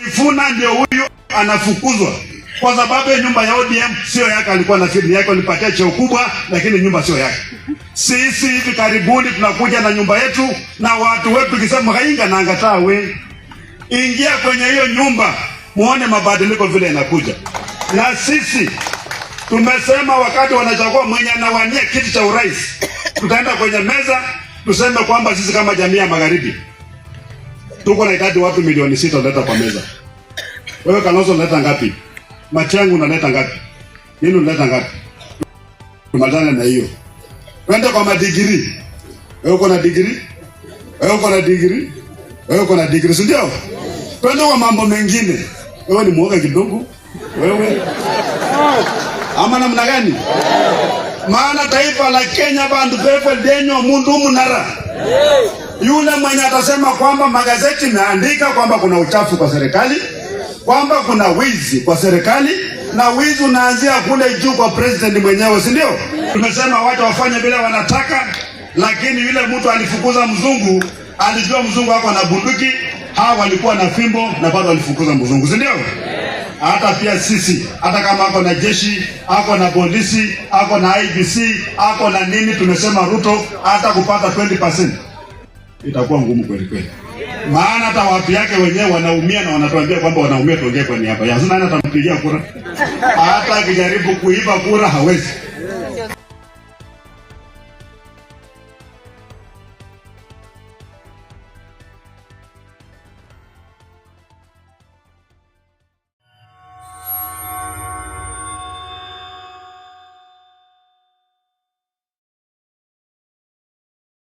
Sifuna ndio huyu anafukuzwa kwa sababu nyumba ya ODM sio yake, alikuwa na fili yake, alipatia cheo kubwa, lakini nyumba sio yake. Sisi hivi karibuni tunakuja na nyumba yetu na watu wetu, kisema kainga na angataa we. Ingia kwenye hiyo nyumba muone mabadiliko vile yanakuja. Na sisi tumesema wakati wanachagua mwenye anawania kiti cha urais, tutaenda kwenye meza tuseme kwamba sisi kama jamii ya Magharibi tuko na idadi watu milioni 6 leta kwa meza. Wewe Kalonzo unaleta ngapi? Matiang'i unaleta ngapi? Nini unaleta ngapi? Tumatane na hiyo. Twende kwa madigiri. Wewe uko na degree? Wewe uko na degree? Wewe uko na degree, si ndio? Twende kwa mambo mengine. Wewe ni mwoga kidogo. Wewe. Ama namna gani? Maana taifa la Kenya bandu pepe denyo mundu munara. Yule mwenye atasema kwamba magazeti imeandika kwamba kuna uchafu kwa serikali, kwamba kuna wizi kwa serikali, na wizi unaanzia kule juu kwa president mwenyewe, si ndio? Tumesema watu wafanye bila wanataka, lakini yule mtu alifukuza mzungu, alijua mzungu wako na bunduki, hawa walikuwa na fimbo na bado walifukuza mzungu, si ndio? Hata pia sisi, hata kama ako na jeshi, ako na polisi, ako na IBC, ako na nini, tumesema Ruto hata kupata 20% itakuwa ngumu kweli kweli. Maana hata watu yake wenyewe wanaumia na wanatuambia kwamba wanaumia, tuongee kwa niaba yao. Sasa nani atampigia kura? Hata akijaribu kuiba kura hawezi.